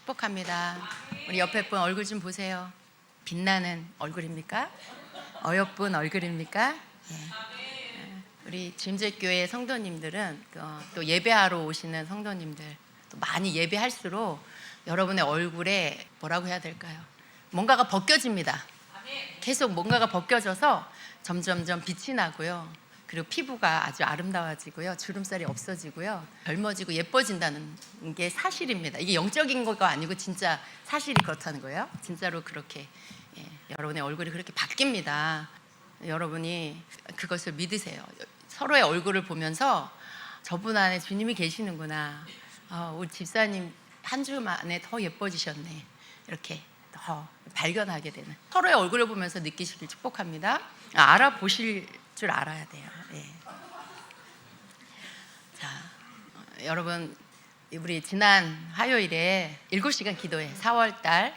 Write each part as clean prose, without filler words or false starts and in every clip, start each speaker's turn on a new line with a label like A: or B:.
A: 축복합니다. 우리 옆에 분 얼굴 좀 보세요. 빛나는 얼굴입니까? 어여쁜 얼굴입니까? 예. 우리 짐제교회 성도님들은 또 예배하러 오시는 성도님들 또 많이 예배할수록 여러분의 얼굴에 뭐라고 해야 될까요? 뭔가가 벗겨집니다. 계속 뭔가가 벗겨져서 점점점 빛이 나고요. 그리고 피부가 아주 아름다워지고요. 주름살이 없어지고요. 젊어지고 예뻐진다는 게 사실입니다. 이게 영적인 거가 아니고 진짜 사실이 그렇다는 거예요. 진짜로 그렇게 여러분의 얼굴이 그렇게 바뀝니다. 여러분이 그것을 믿으세요. 서로의 얼굴을 보면서 저분 안에 주님이 계시는구나. 우리 집사님 한 주 만에 더 예뻐지셨네. 이렇게 더 발견하게 되는 서로의 얼굴을 보면서 느끼시길 축복합니다. 알아보실 줄 알아야 돼요. 네. 자, 여러분 우리 지난 화요일에 7시간 기도회 4월달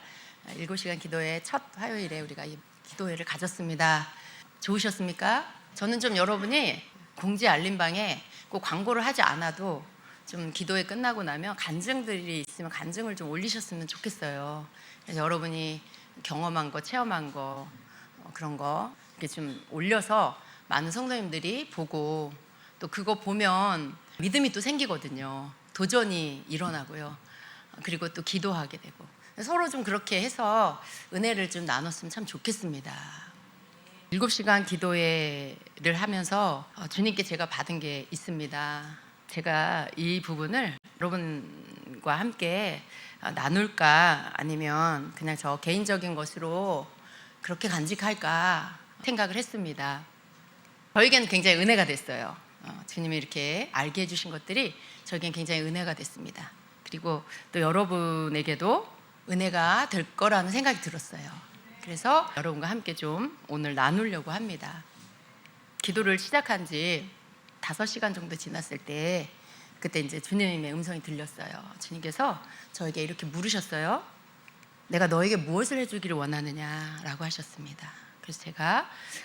A: 7시간 기도회 첫 화요일에 우리가 이 기도회를 가졌습니다. 좋으셨습니까? 저는 좀 여러분이 공지 알림방에 꼭 광고를 하지 않아도 좀 기도회 끝나고 나면 간증들이 있으면 간증을 좀 올리셨으면 좋겠어요. 그래서 여러분이 경험한 거, 체험한 거 그런 거 이렇게 좀 올려서 많은 성도님들이 보고 또 그거 보면 믿음이 또 생기거든요. 도전이 일어나고요. 그리고 또 기도하게 되고 서로 좀 그렇게 해서 은혜를 좀 나눴으면 참 좋겠습니다. 7시간 기도회를 하면서 주님께 제가 받은 게 있습니다. 제가 이 부분을 여러분과 함께 나눌까 아니면 그냥 저 개인적인 것으로 그렇게 간직할까 생각을 했습니다. 저에게는 굉장히 은혜가 됐어요. 주님이 이렇게 알게 해주신 것들이 저에게는 굉장히 은혜가 됐습니다. 그리고 또 여러분에게도 은혜가 될 거라는 생각이 들었어요. 그래서 여러분과 함께 좀 오늘 나누려고 합니다. 기도를 시작한 지 5시간 정도 지났을 때 그때 이제 주님의 음성이 들렸어요. 주님께서 저에게 이렇게 물으셨어요. 내가 너에게 무엇을 해주기를 원하느냐라고 하셨습니다. 그래서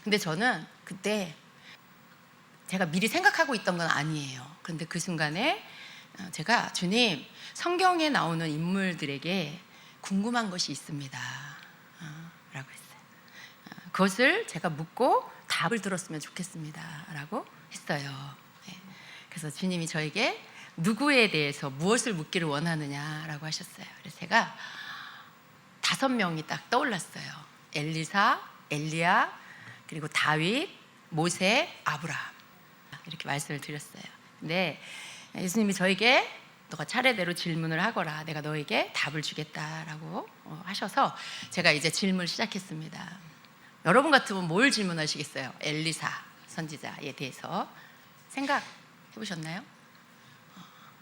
A: 근데 저는 그때 제가 미리 생각하고 있던 건 아니에요. 그런데 그 순간에 제가 주님, 성경에 나오는 인물들에게 궁금한 것이 있습니다 라고 했어요. 그것을 제가 묻고 답을 들었으면 좋겠습니다 라고 했어요. 그래서 주님이 저에게 누구에 대해서 무엇을 묻기를 원하느냐라고 하셨어요. 그래서 제가 5명이 딱 떠올랐어요. 엘리사, 엘리야, 그리고 다윗, 모세, 아브라함 이렇게 말씀을 드렸어요. 근데 예수님이 저에게 너가 차례대로 질문을 하거라. 내가 너에게 답을 주겠다라고 하셔서 제가 이제 질문을 시작했습니다. 여러분 같으면 뭘 질문하시겠어요? 엘리사 선지자에 대해서 생각해 보셨나요?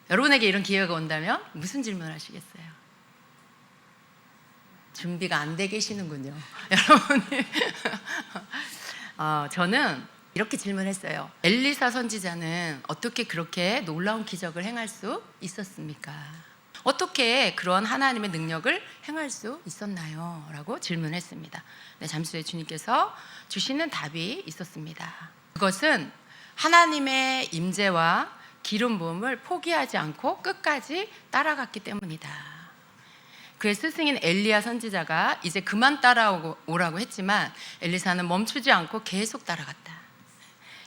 A: 여러분에게 이런 기회가 온다면 무슨 질문을 하시겠어요? 준비가 안 돼 계시는군요. 여러분이 저는 이렇게 질문했어요. 엘리사 선지자는 어떻게 그렇게 놀라운 기적을 행할 수 있었습니까? 어떻게 그런 하나님의 능력을 행할 수 있었나요? 라고 질문했습니다. 네, 잠시 후에 주님께서 주시는 답이 있었습니다. 그것은 하나님의 임재와 기름 부음을 포기하지 않고 끝까지 따라갔기 때문이다. 그의 스승인 엘리야 선지자가 이제 그만 따라오라고 했지만 엘리사는 멈추지 않고 계속 따라갔다.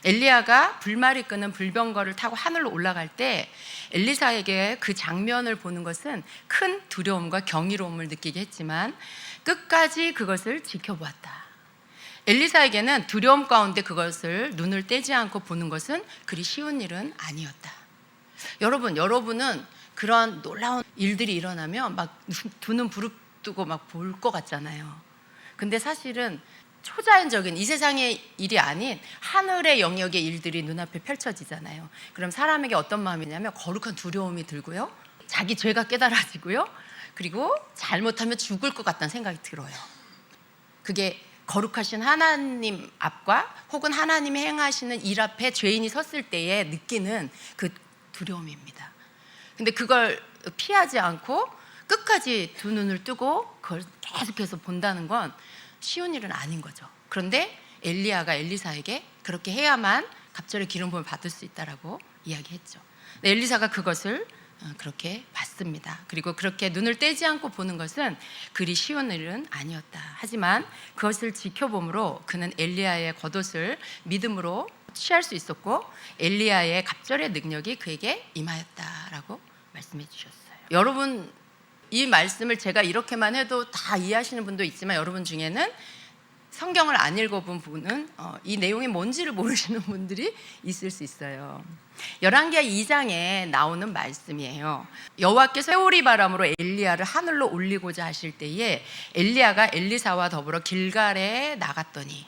A: 엘리야가 불말이 끄는 불병거를 타고 하늘로 올라갈 때 엘리사에게 그 장면을 보는 것은 큰 두려움과 경이로움을 느끼게 했지만 끝까지 그것을 지켜보았다. 엘리사에게는 두려움 가운데 그것을 눈을 떼지 않고 보는 것은 그리 쉬운 일은 아니었다. 여러분은 그런 놀라운 일들이 일어나면 막 두 눈 부릅뜨고 막 볼 것 같잖아요. 근데 사실은 초자연적인 이 세상의 일이 아닌 하늘의 영역의 일들이 눈앞에 펼쳐지잖아요. 그럼 사람에게 어떤 마음이냐면 거룩한 두려움이 들고요. 자기 죄가 깨달아지고요. 그리고 잘못하면 죽을 것 같다는 생각이 들어요. 그게 거룩하신 하나님 앞과 혹은 하나님이 행하시는 일 앞에 죄인이 섰을 때에 느끼는 그 두려움입니다. 근데 그걸 피하지 않고 끝까지 두 눈을 뜨고 그걸 계속해서 본다는 건 쉬운 일은 아닌 거죠. 그런데 엘리야가 엘리사에게 그렇게 해야만 갑절의 기름 부음을 받을 수 있다라고 이야기했죠. 엘리사가 그것을 그렇게 봤습니다. 그리고 그렇게 눈을 떼지 않고 보는 것은 그리 쉬운 일은 아니었다. 하지만 그것을 지켜봄으로 그는 엘리야의 겉옷을 믿음으로 취할 수 있었고 엘리야의 갑절의 능력이 그에게 임하였다라고 말씀해 주셨어요. 여러분, 이 말씀을 제가 이렇게만 해도 다 이해하시는 분도 있지만 여러분 중에는 성경을 안 읽어본 분은 이 내용이 뭔지를 모르시는 분들이 있을 수 있어요. 열왕기하 2장에 나오는 말씀이에요. 여호와께서 회오리 바람으로 엘리야를 하늘로 올리고자 하실 때에 엘리야가 엘리사와 더불어 길갈에 나가더니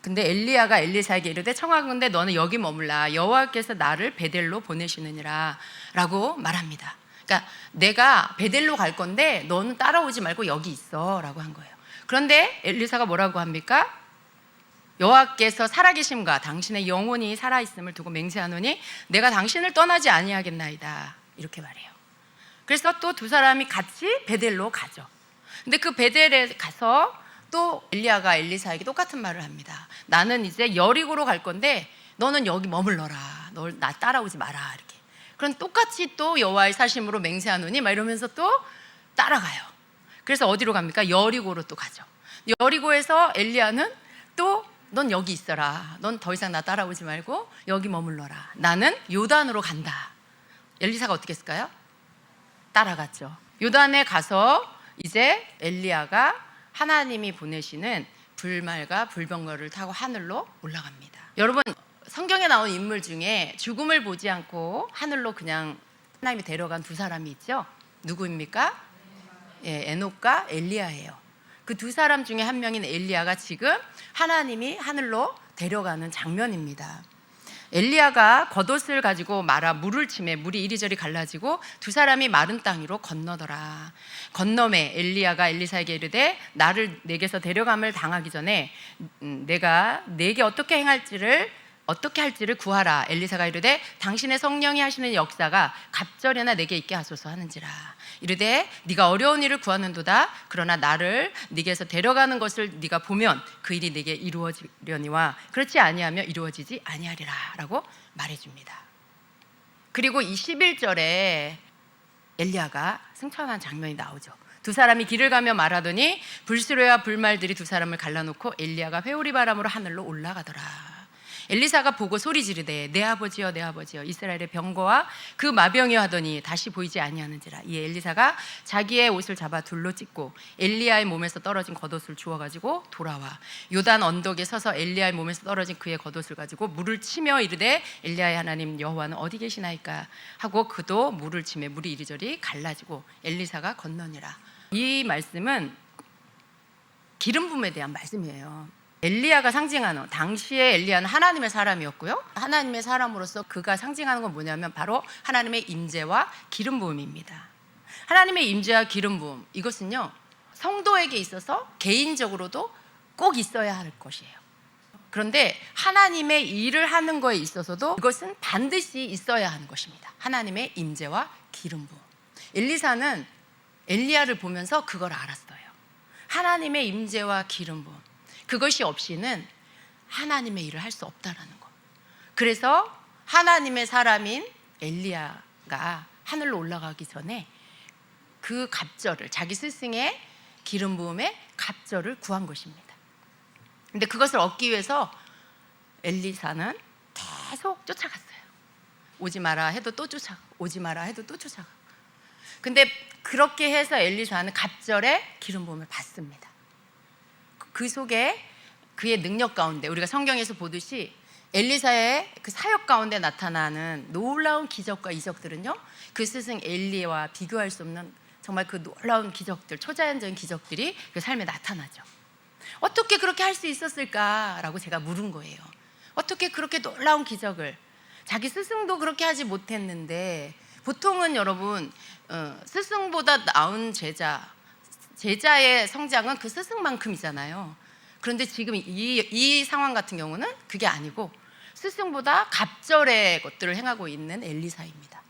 A: 근데 엘리야가 엘리사에게 이르되 청하건대 너는 여기 머물라 여호와께서 나를 베델로 보내시느니라 라고 말합니다. 그러니까 내가 베델로 갈 건데 너는 따라오지 말고 여기 있어 라고 한 거예요. 그런데 엘리사가 뭐라고 합니까? 여호와께서 살아계심과 당신의 영혼이 살아있음을 두고 맹세하노니 내가 당신을 떠나지 아니하겠나이다 이렇게 말해요. 그래서 또 두 사람이 같이 베델로 가죠. 근데 그 베델에 가서 또 엘리야가 엘리사에게 똑같은 말을 합니다. 나는 이제 여리고로 갈 건데 너는 여기 머물러라. 널 나 따라오지 마라 이렇게. 그럼 똑같이 또 여호와의 사심으로 맹세하노니 막 이러면서 또 따라가요. 그래서 어디로 갑니까? 여리고로 또 가죠. 여리고에서 엘리야는 또 넌 여기 있어라. 넌 더 이상 나 따라오지 말고 여기 머물러라. 나는 요단으로 간다. 엘리사가 어떻게 했을까요? 따라갔죠. 요단에 가서 이제 엘리야가 하나님이 보내시는 불말과 불병거를 타고 하늘로 올라갑니다. 여러분, 성경에 나온 인물 중에 죽음을 보지 않고 하늘로 그냥 하나님이 데려간 두 사람이 있죠. 누구입니까? 에녹과 엘리야예요. 그 두 사람 중에 한 명인 엘리야가 지금 하나님이 하늘로 데려가는 장면입니다. 엘리야가 겉옷을 가지고 말아 물을 치매 물이 이리저리 갈라지고 두 사람이 마른 땅 위로 건너더라. 건너매 엘리야가 엘리사에게 이르되 나를 내게서 데려감을 당하기 전에 내가 내게 어떻게 할지를 구하라. 엘리사가 이르되 당신의 성령이 하시는 역사가 갑절에나 내게 있게 하소서 하는지라. 이르되 네가 어려운 일을 구하는도다. 그러나 나를 네게서 데려가는 것을 네가 보면 그 일이 내게 이루어지려니와 그렇지 아니하면 이루어지지 아니하리라 라고 말해줍니다. 그리고 이 11절에 엘리야가 승천한 장면이 나오죠. 두 사람이 길을 가며 말하더니 불수레와 불말들이 두 사람을 갈라놓고 엘리야가 회오리 바람으로 하늘로 올라가더라. 엘리사가 보고 소리 지르되 내 아버지여 내 아버지여 이스라엘의 병거와 그 마병이여 하더니 다시 보이지 아니하는지라. 이에 엘리사가 자기의 옷을 잡아 둘로 찢고 엘리야의 몸에서 떨어진 겉옷을 주워가지고 돌아와 요단 언덕에 서서 엘리야의 몸에서 떨어진 그의 겉옷을 가지고 물을 치며 이르되 엘리야의 하나님 여호와는 어디 계시나이까 하고 그도 물을 치매 물이 이리저리 갈라지고 엘리사가 건너니라. 이 말씀은 기름 부음에 대한 말씀이에요. 엘리야가 상징하는, 당시에 엘리야는 하나님의 사람이었고요. 하나님의 사람으로서 그가 상징하는 건 뭐냐면 바로 하나님의 임재와 기름 부음입니다. 하나님의 임재와 기름 부음, 이것은요 성도에게 있어서 개인적으로도 꼭 있어야 할 것이에요. 그런데 하나님의 일을 하는 거에 있어서도 이것은 반드시 있어야 하는 것입니다. 하나님의 임재와 기름 부음. 엘리사는 엘리야를 보면서 그걸 알았어요. 하나님의 임재와 기름 부음, 그것이 없이는 하나님의 일을 할 수 없다라는 거. 그래서 하나님의 사람인 엘리야가 하늘로 올라가기 전에 그 갑절을, 자기 스승의 기름 부음의 갑절을 구한 것입니다. 근데 그것을 얻기 위해서 엘리사는 계속 쫓아갔어요. 오지 마라 해도 또 쫓아가고 오지 마라 해도 또 쫓아가고. 근데 그렇게 해서 엘리사는 갑절의 기름 부음을 받습니다. 그 속에 그의 능력 가운데 우리가 성경에서 보듯이 엘리사의 그 사역 가운데 나타나는 놀라운 기적과 이적들은요 그 스승 엘리야와 비교할 수 없는 정말 그 놀라운 기적들, 초자연적인 기적들이 그 삶에 나타나죠. 어떻게 그렇게 할 수 있었을까라고 제가 물은 거예요. 어떻게 그렇게 놀라운 기적을, 자기 스승도 그렇게 하지 못했는데, 보통은 여러분 스승보다 나은 제자의 성장은 그 스승만큼이잖아요. 그런데 지금 이 상황 같은 경우는 그게 아니고 스승보다 갑절의 것들을 행하고 있는 엘리사입니다.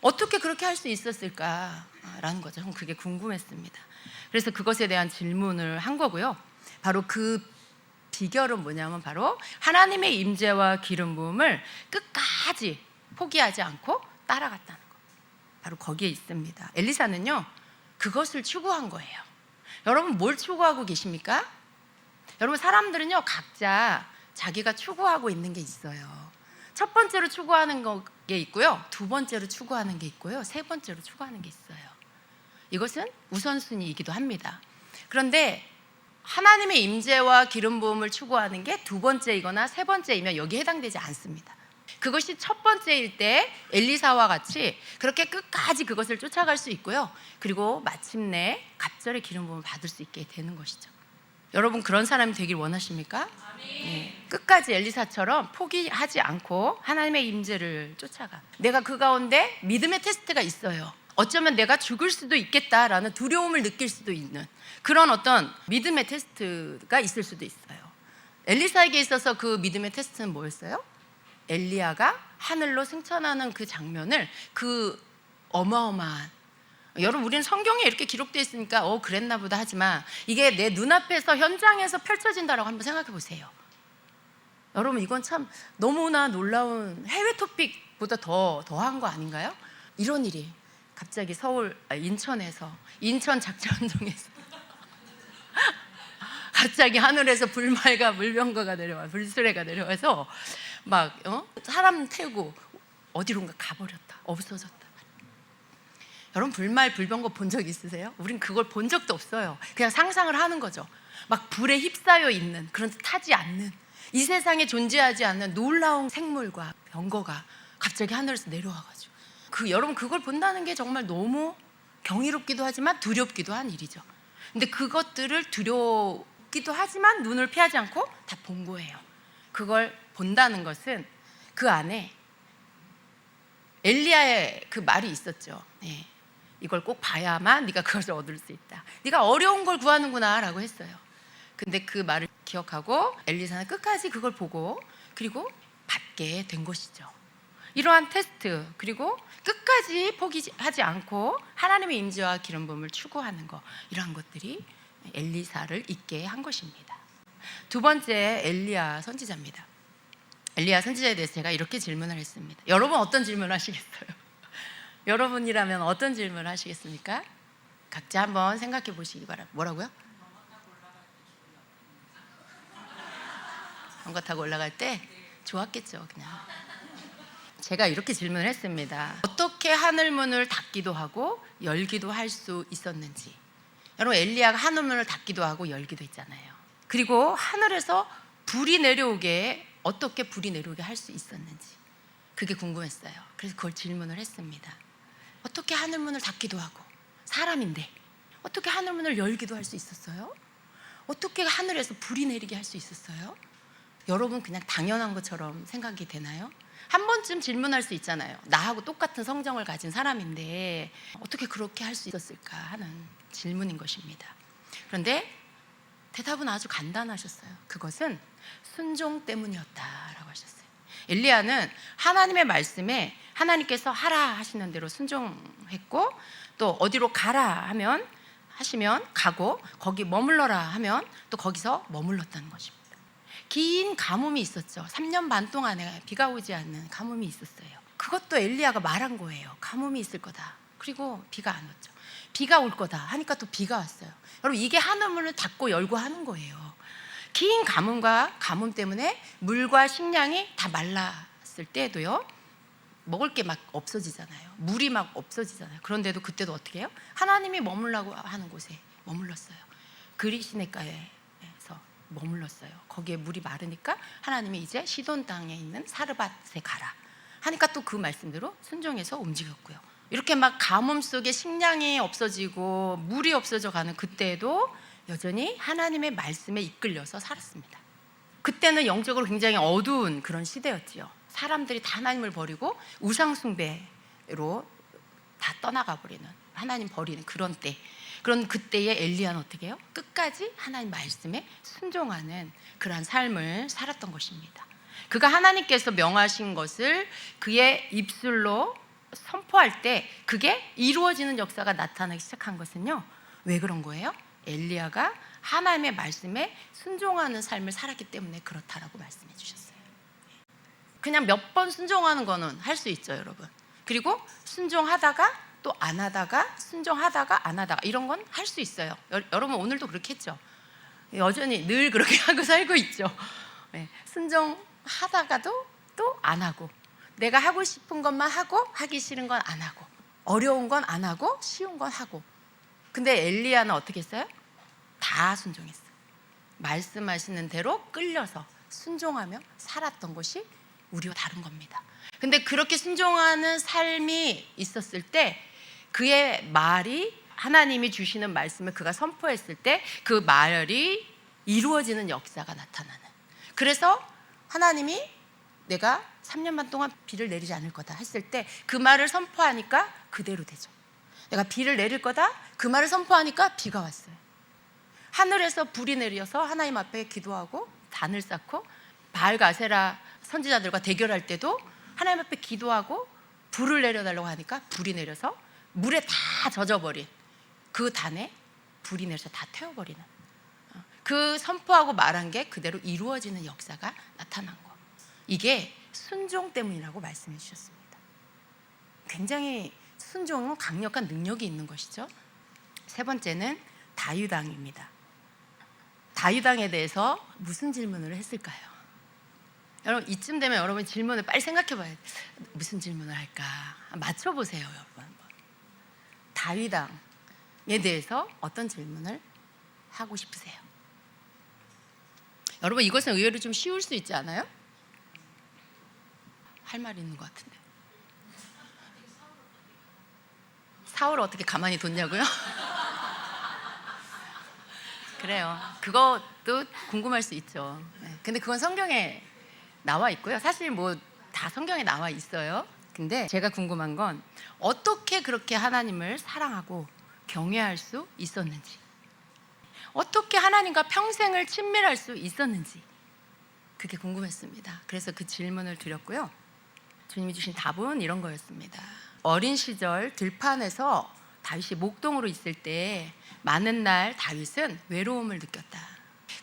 A: 어떻게 그렇게 할 수 있었을까라는 거죠. 저는 그게 궁금했습니다. 그래서 그것에 대한 질문을 한 거고요. 바로 그 비결은 뭐냐면 바로 하나님의 임재와 기름 부음을 끝까지 포기하지 않고 따라갔다는 거. 바로 거기에 있습니다. 엘리사는요, 그것을 추구한 거예요. 여러분 뭘 추구하고 계십니까? 여러분 사람들은요, 각자 자기가 추구하고 있는 게 있어요. 첫 번째로 추구하는 게 있고요, 두 번째로 추구하는 게 있고요, 세 번째로 추구하는 게 있어요. 이것은 우선순위이기도 합니다. 그런데 하나님의 임재와 기름 부음을 추구하는 게 두 번째이거나 세 번째이면 여기에 해당되지 않습니다. 그것이 첫 번째일 때 엘리사와 같이 그렇게 끝까지 그것을 쫓아갈 수 있고요, 그리고 마침내 갑절의 기름 부음을 받을 수 있게 되는 것이죠. 여러분 그런 사람이 되길 원하십니까? 네. 끝까지 엘리사처럼 포기하지 않고 하나님의 임재를 쫓아가. 내가 그 가운데 믿음의 테스트가 있어요. 어쩌면 내가 죽을 수도 있겠다라는 두려움을 느낄 수도 있는 그런 어떤 믿음의 테스트가 있을 수도 있어요. 엘리사에게 있어서 그 믿음의 테스트는 뭐였어요? 엘리야가 하늘로 승천하는 그 장면을, 그 어마어마한, 여러분 우리는 성경에 이렇게 기록되어 있으니까 그랬나 보다 하지만 이게 내 눈앞에서 현장에서 펼쳐진다라고 한번 생각해 보세요. 여러분 이건 참 너무나 놀라운, 해외 토픽보다 더한 거 아닌가요? 이런 일이 갑자기 인천에서, 인천 작전동에서 갑자기 하늘에서 불말과 물병거가 내려와, 불수레가 내려와서 막 사람 태우고 어디론가 가버렸다, 없어졌다. 여러분 불말 불병거 본 적 있으세요? 우린 그걸 본 적도 없어요. 그냥 상상을 하는 거죠. 막 불에 휩싸여 있는, 그런 타지 않는, 이 세상에 존재하지 않는 놀라운 생물과 병거가 갑자기 하늘에서 내려와가지고, 여러분 그걸 본다는 게 정말 너무 경이롭기도 하지만 두렵기도 한 일이죠. 근데 그것들을 두렵기도 하지만 눈을 피하지 않고 다 본 거예요. 그걸 본다는 것은 그 안에 엘리야의 그 말이 있었죠. 네. 이걸 꼭 봐야만 네가 그것을 얻을 수 있다. 네가 어려운 걸 구하는구나 라고 했어요. 근데 그 말을 기억하고 엘리사는 끝까지 그걸 보고 그리고 받게 된 것이죠. 이러한 테스트, 그리고 끝까지 포기하지 않고 하나님의 임재와 기름 부음을 추구하는 것, 이러한 것들이 엘리사를 있게 한 것입니다. 두 번째, 엘리야 선지자입니다. 엘리야 선지자에 대해서 제가 이렇게 질문을 했습니다. 여러분 어떤 질문을 하시겠어요? 여러분이라면 어떤 질문을 하시겠습니까? 각자 한번 생각해 보시기 바랍니다. 뭐라고요? 번거 타고 올라갈 때 좋았겠죠. 그냥 제가 이렇게 질문을 했습니다. 어떻게 하늘문을 닫기도 하고 열기도 할 수 있었는지. 여러분 엘리야가 하늘문을 닫기도 하고 열기도 했잖아요. 그리고 하늘에서 어떻게 불이 내려오게 할 수 있었는지, 그게 궁금했어요. 그래서 그걸 질문을 했습니다. 어떻게 하늘문을 닫기도 하고, 사람인데 어떻게 하늘문을 열기도 할 수 있었어요? 어떻게 하늘에서 불이 내리게 할 수 있었어요? 여러분 그냥 당연한 것처럼 생각이 되나요? 한 번쯤 질문할 수 있잖아요. 나하고 똑같은 성정을 가진 사람인데 어떻게 그렇게 할 수 있었을까 하는 질문인 것입니다. 그런데 대답은 아주 간단하셨어요. 그것은 순종 때문이었다라고 하셨어요. 엘리야는 하나님의 말씀에 하나님께서 하라 하시는 대로 순종했고, 또 어디로 가라 하시면 가고, 거기 머물러라 하면 또 거기서 머물렀다는 것입니다. 긴 가뭄이 있었죠. 3년 반 동안에 비가 오지 않는 가뭄이 있었어요. 그것도 엘리야가 말한 거예요. 가뭄이 있을 거다. 그리고 비가 안 왔죠. 비가 올 거다 하니까 또 비가 왔어요. 여러분 이게 하늘문을 닫고 열고 하는 거예요. 긴 가뭄과 가뭄 때문에 물과 식량이 다 말랐을 때도요, 먹을 게 막 없어지잖아요. 물이 막 없어지잖아요. 그런데도 그때도 어떻게 해요? 하나님이 머물라고 하는 곳에 머물렀어요. 그리시네가에서 머물렀어요. 거기에 물이 마르니까 하나님이 이제 시돈 땅에 있는 사르밧에 가라 하니까 또 그 말씀대로 순종해서 움직였고요. 이렇게 막 가뭄 속에 식량이 없어지고 물이 없어져 가는 그때에도 여전히 하나님의 말씀에 이끌려서 살았습니다. 그때는 영적으로 굉장히 어두운 그런 시대였지요. 사람들이 다 하나님을 버리고 우상 숭배로 다 떠나가 버리는, 하나님 버리는 그런 때, 그런 그때에 엘리야는 어떻게 해요? 끝까지 하나님 말씀에 순종하는 그러한 삶을 살았던 것입니다. 그가 하나님께서 명하신 것을 그의 입술로 선포할 때 그게 이루어지는 역사가 나타나기 시작한 것은요, 왜 그런 거예요? 엘리야가 하나님의 말씀에 순종하는 삶을 살았기 때문에 그렇다라고 말씀해 주셨어요. 그냥 몇 번 순종하는 거는 할 수 있죠, 여러분. 그리고 순종하다가 또 안 하다가, 순종하다가 안 하다가, 이런 건 할 수 있어요. 여러분 오늘도 그렇게 했죠. 여전히 늘 그렇게 하고 살고 있죠. 네, 순종하다가도 또 안 하고, 내가 하고 싶은 것만 하고 하기 싫은 건 안 하고, 어려운 건 안 하고 쉬운 건 하고. 근데 엘리야는 어떻게 했어요? 다 순종했어요. 말씀하시는 대로 끌려서 순종하며 살았던 것이 우리와 다른 겁니다. 근데 그렇게 순종하는 삶이 있었을 때 그의 말이, 하나님이 주시는 말씀을 그가 선포했을 때 그 말이 이루어지는 역사가 나타나는. 그래서 하나님이 내가 3년 반 동안 비를 내리지 않을 거다 했을 때 그 말을 선포하니까 그대로 되죠. 내가 비를 내릴 거다, 그 말을 선포하니까 비가 왔어요. 하늘에서 불이 내려서 하나님 앞에 기도하고 단을 쌓고 바알과 아세라 선지자들과 대결할 때도 하나님 앞에 기도하고 불을 내려달라고 하니까 불이 내려서 물에 다 젖어버린 그 단에 불이 내려서 다 태워버리는, 그 선포하고 말한 게 그대로 이루어지는 역사가 나타난 거. 이게 순종 때문이라고 말씀해 주셨습니다. 굉장히 순종은 강력한 능력이 있는 것이죠. 세 번째는 다윗왕입니다. 다윗왕에 대해서 무슨 질문을 했을까요? 여러분 이쯤 되면 여러분 질문을 빨리 생각해 봐야 돼요. 무슨 질문을 할까? 맞춰보세요 여러분. 다윗왕에 대해서 어떤 질문을 하고 싶으세요? 여러분 이것은 의외로 좀 쉬울 수 있지 않아요? 할 말 있는 것 같은데. 사울 어떻게 가만히 뒀냐고요? 그래요. 그것도 궁금할 수 있죠. 근데 그건 성경에 나와 있고요. 사실 뭐 다 성경에 나와 있어요. 근데 제가 궁금한 건 어떻게 그렇게 하나님을 사랑하고 경외할 수 있었는지, 어떻게 하나님과 평생을 친밀할 수 있었는지, 그게 궁금했습니다. 그래서 그 질문을 드렸고요. 주님이 주신 답은 이런 거였습니다. 어린 시절 들판에서 다윗이 목동으로 있을 때 많은 날 다윗은 외로움을 느꼈다.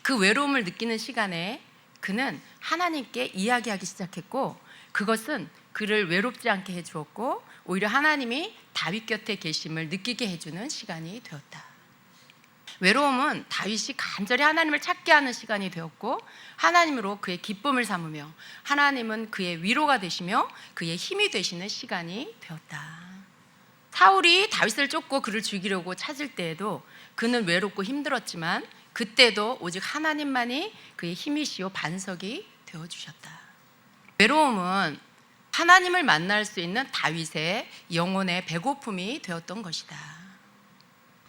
A: 그 외로움을 느끼는 시간에 그는 하나님께 이야기하기 시작했고, 그것은 그를 외롭지 않게 해주었고 오히려 하나님이 다윗 곁에 계심을 느끼게 해주는 시간이 되었다. 외로움은 다윗이 간절히 하나님을 찾게 하는 시간이 되었고, 하나님으로 그의 기쁨을 삼으며 하나님은 그의 위로가 되시며 그의 힘이 되시는 시간이 되었다. 사울이 다윗을 쫓고 그를 죽이려고 찾을 때에도 그는 외롭고 힘들었지만 그때도 오직 하나님만이 그의 힘이시오 반석이 되어주셨다. 외로움은 하나님을 만날 수 있는 다윗의 영혼의 배고픔이 되었던 것이다.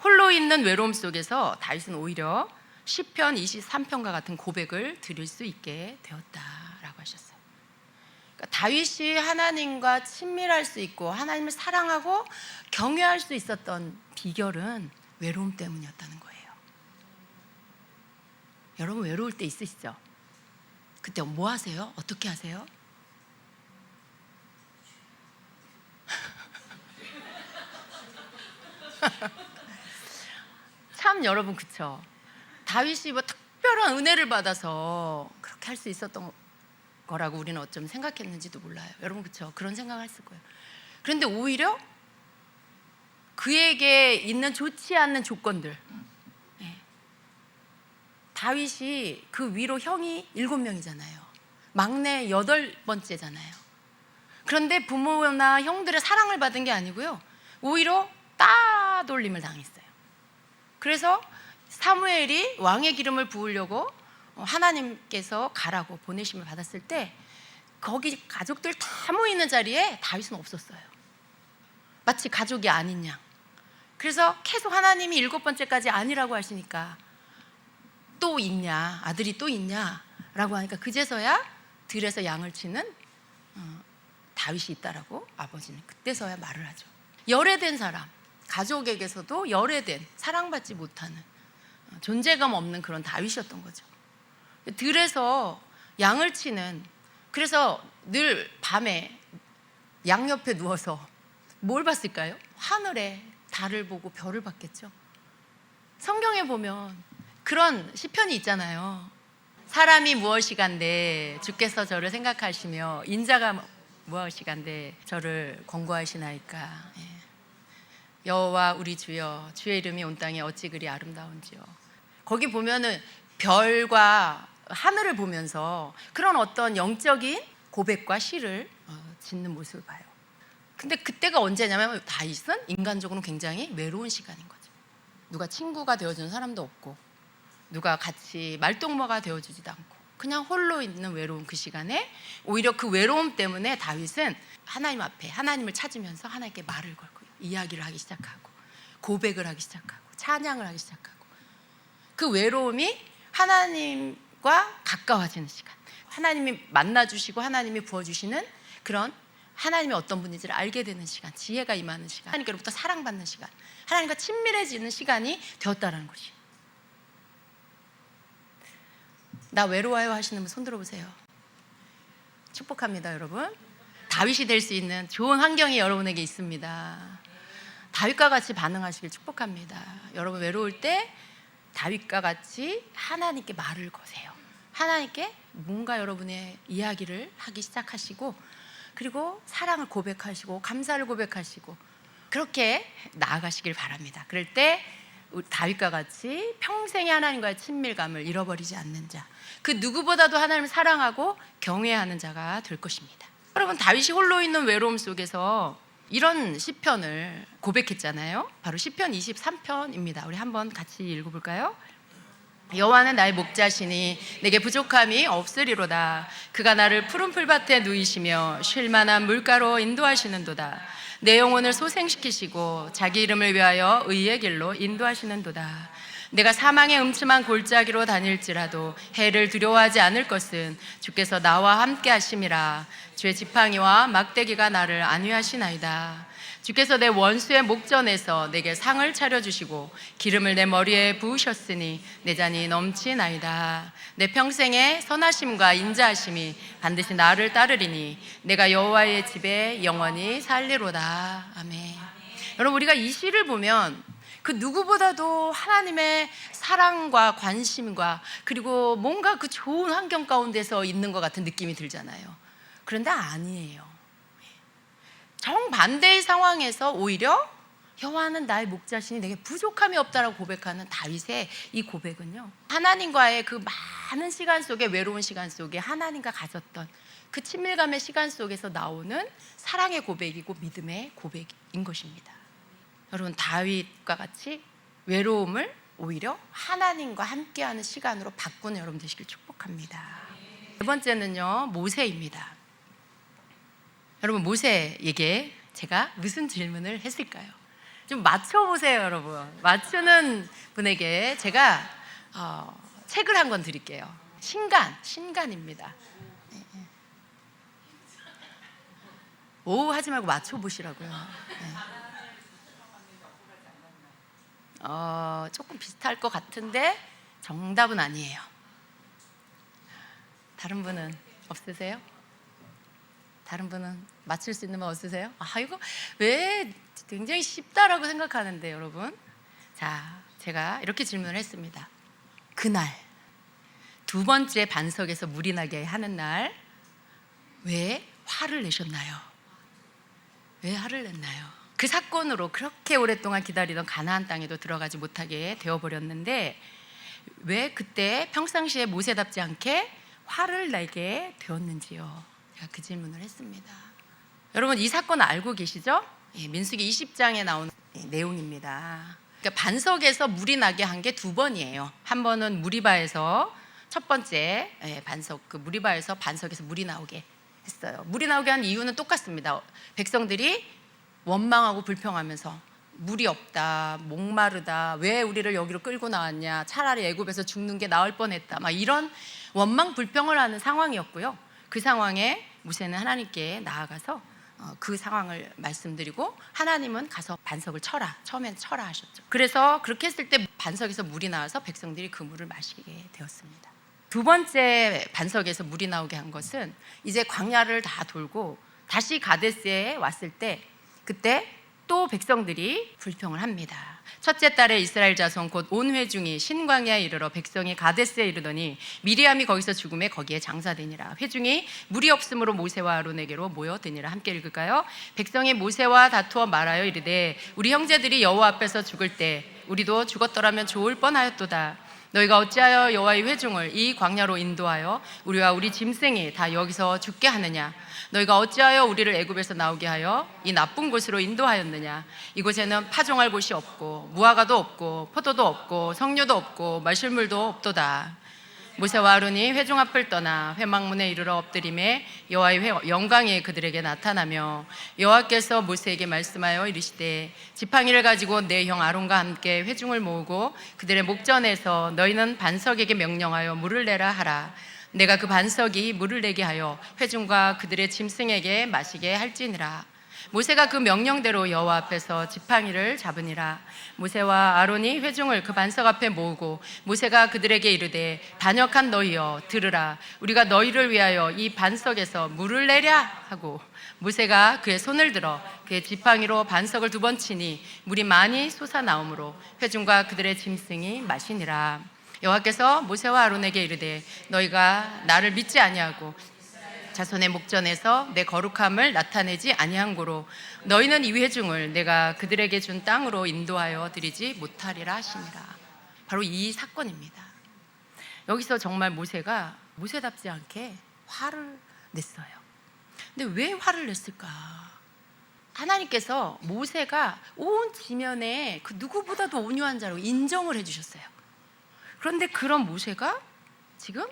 A: 홀로 있는 외로움 속에서 다윗은 오히려 시편 23편과 같은 고백을 드릴 수 있게 되었다라고 하셨어요. 그러니까 다윗이 하나님과 친밀할 수 있고 하나님을 사랑하고 경외할 수 있었던 비결은 외로움 때문이었다는 거예요. 여러분 외로울 때 있으시죠? 그때 뭐 하세요? 어떻게 하세요? 참 여러분 그쵸? 다윗이 뭐 특별한 은혜를 받아서 그렇게 할 수 있었던 거라고 우리는 어쩜 생각했는지도 몰라요. 여러분 그쵸? 그런 생각을 했을 거예요. 그런데 오히려 그에게 있는 좋지 않는 조건들, 다윗이 그 위로 형이 7명이잖아요. 막내 8번째잖아요. 그런데 부모나 형들의 사랑을 받은 게 아니고요, 오히려 따돌림을 당했어요. 그래서 사무엘이 왕의 기름을 부으려고 하나님께서 가라고 보내심을 받았을 때 거기 가족들 다 모이는 자리에 다윗은 없었어요. 마치 가족이 아닌 양. 그래서 계속 하나님이 7번째까지 아니라고 하시니까 또 있냐, 아들이 또 있냐 라고 하니까 그제서야 들에서 양을 치는 다윗이 있다라고 아버지는 그때서야 말을 하죠. 열애된 사람, 가족에게서도 열애된, 사랑받지 못하는, 존재감 없는 그런 다윗이었던 거죠. 들에서 양을 치는, 그래서 늘 밤에 양 옆에 누워서 뭘 봤을까요? 하늘에 달을 보고 별을 봤겠죠. 성경에 보면 그런 시편이 있잖아요. 사람이 무엇이간데 주께서 저를 생각하시며 인자가 무엇이간데 저를 권고하시나이까. 예. 여호와 우리 주여, 주의 이름이 온 땅에 어찌 그리 아름다운지요. 거기 보면은 별과 하늘을 보면서 그런 어떤 영적인 고백과 시를 짓는 모습을 봐요. 근데 그때가 언제냐면 다윗은 인간적으로 굉장히 외로운 시간인 거죠. 누가 친구가 되어주는 사람도 없고 누가 같이 말동무가 되어주지도 않고 그냥 홀로 있는 외로운 그 시간에 오히려 그 외로움 때문에 다윗은 하나님 앞에 하나님을 찾으면서 하나님께 말을 걸고 이야기를 하기 시작하고 고백을 하기 시작하고 찬양을 하기 시작하고 그 외로움이 하나님과 가까워지는 시간, 하나님이 만나주시고 하나님이 부어주시는 그런 하나님이 어떤 분인지를 알게 되는 시간, 지혜가 임하는 시간, 하나님께로부터 사랑받는 시간, 하나님과 친밀해지는 시간이 되었다는 것이. 나 외로워요 하시는 분 손 들어보세요. 축복합니다, 여러분. 다윗이 될 수 있는 좋은 환경이 여러분에게 있습니다. 다윗과 같이 반응하시길 축복합니다. 여러분 외로울 때 다윗과 같이 하나님께 말을 거세요. 하나님께 뭔가 여러분의 이야기를 하기 시작하시고 그리고 사랑을 고백하시고 감사를 고백하시고 그렇게 나아가시길 바랍니다. 그럴 때 다윗과 같이 평생에 하나님과의 친밀감을 잃어버리지 않는 자, 그 누구보다도 하나님을 사랑하고 경외하는 자가 될 것입니다. 여러분 다윗이 홀로 있는 외로움 속에서 이런 시편을 고백했잖아요. 바로 시편 23편입니다. 우리 한번 같이 읽어볼까요? 여호와는 나의 목자시니 내게 부족함이 없으리로다. 그가 나를 푸른 풀밭에 누이시며 쉴 만한 물가로 인도하시는도다. 내 영혼을 소생시키시고 자기 이름을 위하여 의의 길로 인도하시는도다. 내가 사망의 음침한 골짜기로 다닐지라도 해를 두려워하지 않을 것은 주께서 나와 함께 하심이라. 주의 지팡이와 막대기가 나를 안위하시나이다. 주께서 내 원수의 목전에서 내게 상을 차려주시고 기름을 내 머리에 부으셨으니 내 잔이 넘치나이다. 내 평생의 선하심과 인자하심이 반드시 나를 따르리니 내가 여호와의 집에 영원히 살리로다. 아멘. 여러분 우리가 이 시를 보면 그 누구보다도 하나님의 사랑과 관심과 그리고 뭔가 그 좋은 환경 가운데서 있는 것 같은 느낌이 들잖아요. 그런데 아니에요. 정반대의 상황에서 오히려 여호와는 나의 목자시니 내게 부족함이 없다라고 고백하는 다윗의 이 고백은요, 하나님과의 그 많은 시간 속에, 외로운 시간 속에 하나님과 가졌던 그 친밀감의 시간 속에서 나오는 사랑의 고백이고 믿음의 고백인 것입니다. 여러분 다윗과 같이 외로움을 오히려 하나님과 함께하는 시간으로 바꾸는 여러분 되시길 축복합니다. 네 번째는요, 모세입니다. 여러분 모세에게 제가 무슨 질문을 했을까요? 좀 맞춰보세요. 여러분 맞추는 분에게 제가 책을 한 권 드릴게요. 신간입니다. 오 하지 말고 맞춰보시라고요. 조금 비슷할 것 같은데 정답은 아니에요. 다른 분은 없으세요? 다른 분은 맞출 수 있는 분 없으세요? 이거 왜 굉장히 쉽다라고 생각하는데 여러분, 자 제가 이렇게 질문을 했습니다. 그날 두 번째 반석에서 물이 나게 하는 날 왜 화를 내셨나요? 왜 화를 냈나요? 그 사건으로 그렇게 오랫동안 기다리던 가나안 땅에도 들어가지 못하게 되어버렸는데 왜 그때 평상시에 모세답지 않게 화를 내게 되었는지요? 제가 그 질문을 했습니다. 여러분 이 사건 알고 계시죠? 민수기 20장에 나온 내용입니다. 그러니까 반석에서 물이 나게 한 게 두 번이에요. 한 번은 무리바에서 첫 번째 반석, 그 무리바에서 반석에서 물이 나오게 했어요. 물이 나오게 한 이유는 똑같습니다. 백성들이 원망하고 불평하면서 물이 없다, 목마르다, 왜 우리를 여기로 끌고 나왔냐, 차라리 애굽에서 죽는 게 나을 뻔했다, 막 이런 원망 불평을 하는 상황이었고요. 그 상황에 모세는 하나님께 나아가서 그 상황을 말씀드리고 하나님은 가서 반석을 쳐라, 처음엔 쳐라 하셨죠. 그래서 그렇게 했을 때 반석에서 물이 나와서 백성들이 그 물을 마시게 되었습니다. 두 번째 반석에서 물이 나오게 한 것은 이제 광야를 다 돌고 다시 가데스에 왔을 때 그때 또 백성들이 불평을 합니다. 첫째 달에 이스라엘 자손 곧 온 회중이 신광야에 이르러 백성이 가데스에 이르더니 미리암이 거기서 죽음에 거기에 장사되니라. 회중이 물이 없으므로 모세와 아론에게로 모여드니라. 함께 읽을까요? 백성이 모세와 다투어 말하여 이르되 우리 형제들이 여호와 앞에서 죽을 때 우리도 죽었더라면 좋을 뻔하였도다. 너희가 어찌하여 여호와의 회중을 이 광야로 인도하여 우리와 우리 짐승이 다 여기서 죽게 하느냐? 너희가 어찌하여 우리를 애굽에서 나오게 하여 이 나쁜 곳으로 인도하였느냐? 이곳에는 파종할 곳이 없고 무화과도 없고 포도도 없고 석류도 없고 마실물도 없도다. 모세와 아론이 회중 앞을 떠나 회막문에 이르러 엎드림에 여호와의 영광이 그들에게 나타나며 여호와께서 모세에게 말씀하여 이르시되 지팡이를 가지고 내 형 아론과 함께 회중을 모으고 그들의 목전에서 너희는 반석에게 명령하여 물을 내라 하라. 내가 그 반석이 물을 내게 하여 회중과 그들의 짐승에게 마시게 할지니라. 모세가 그 명령대로 여호와 앞에서 지팡이를 잡으니라. 모세와 아론이 회중을 그 반석 앞에 모으고 모세가 그들에게 이르되 반역한 너희여 들으라. 우리가 너희를 위하여 이 반석에서 물을 내랴 하고 모세가 그의 손을 들어 그의 지팡이로 반석을 2번 치니 물이 많이 솟아나오므로 회중과 그들의 짐승이 마시니라. 여호와께서 모세와 아론에게 이르되 너희가 나를 믿지 아니하고 자손의 목전에서 내 거룩함을 나타내지 아니한 고로 너희는 이 회중을 내가 그들에게 준 땅으로 인도하여 드리지 못하리라 하시니라. 바로 이 사건입니다. 여기서 정말 모세가 모세답지 않게 화를 냈어요. 근데 왜 화를 냈을까? 하나님께서 모세가 온 지면에 그 누구보다도 온유한 자로 인정을 해주셨어요. 그런데 그런 모세가 지금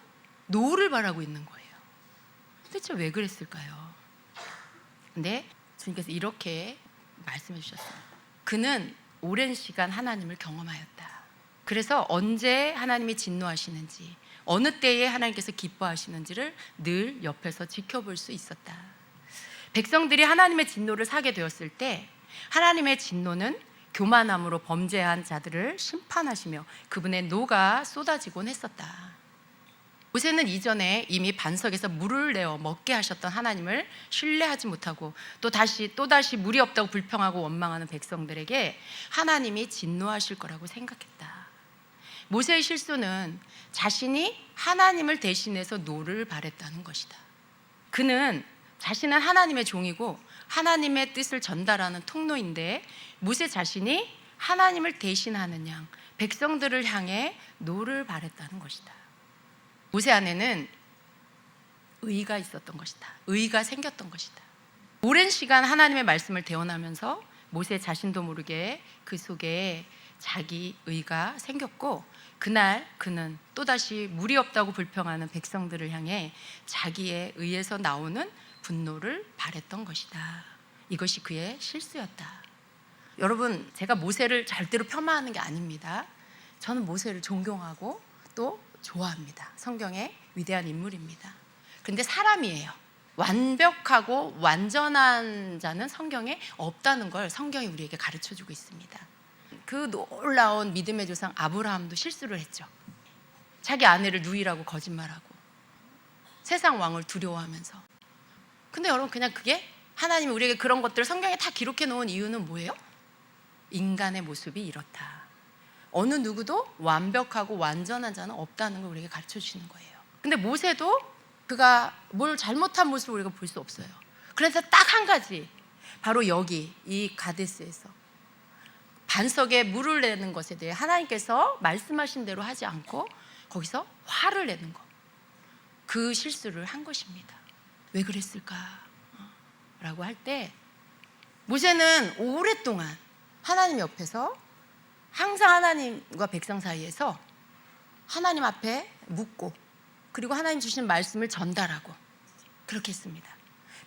A: 노를 바라고 있는 거예요. 도대체 왜 그랬을까요? 근데 주님께서 이렇게 말씀해 주셨습니다. 그는 오랜 시간 하나님을 경험하였다. 그래서 언제 하나님이 진노하시는지, 어느 때에 하나님께서 기뻐하시는지를 늘 옆에서 지켜볼 수 있었다. 백성들이 하나님의 진노를 사게 되었을 때 하나님의 진노는 교만함으로 범죄한 자들을 심판하시며 그분의 노가 쏟아지곤 했었다. 모세는 이전에 이미 반석에서 물을 내어 먹게 하셨던 하나님을 신뢰하지 못하고 또다시 물이 없다고 불평하고 원망하는 백성들에게 하나님이 진노하실 거라고 생각했다. 모세의 실수는 자신이 하나님을 대신해서 노를 바랬다는 것이다. 그는 자신은 하나님의 종이고 하나님의 뜻을 전달하는 통로인데 모세 자신이 하나님을 대신하는 양 백성들을 향해 노를 바랬다는 것이다. 모세 안에는 의가 있었던 것이다. 의가 생겼던 것이다. 오랜 시간 하나님의 말씀을 대언하면서 모세 자신도 모르게 그 속에 자기 의가 생겼고 그날 그는 또다시 물이 없다고 불평하는 백성들을 향해 자기의 의에서 나오는 분노를 발했던 것이다. 이것이 그의 실수였다. 여러분, 제가 모세를 절대로 폄하하는 게 아닙니다. 저는 모세를 존경하고 또 좋아합니다. 성경의 위대한 인물입니다. 그런데 사람이에요. 완벽하고 완전한 자는 성경에 없다는 걸 성경이 우리에게 가르쳐주고 있습니다. 그 놀라운 믿음의 조상 아브라함도 실수를 했죠. 자기 아내를 누이라고 거짓말하고 세상 왕을 두려워하면서. 근데 여러분, 그냥 그게 하나님이 우리에게 그런 것들을 성경에 다 기록해 놓은 이유는 뭐예요? 인간의 모습이 이렇다. 어느 누구도 완벽하고 완전한 자는 없다는 걸 우리에게 가르쳐 주시는 거예요. 근데 모세도 그가 뭘 잘못한 모습을 우리가 볼 수 없어요. 그래서 딱 한 가지, 바로 여기 이 가데스에서 반석에 물을 내는 것에 대해 하나님께서 말씀하신 대로 하지 않고 거기서 화를 내는 것, 그 실수를 한 것입니다. 왜 그랬을까? 라고 할 때 모세는 오랫동안 하나님 옆에서 항상 하나님과 백성 사이에서 하나님 앞에 묻고 그리고 하나님 주신 말씀을 전달하고 그렇게 했습니다.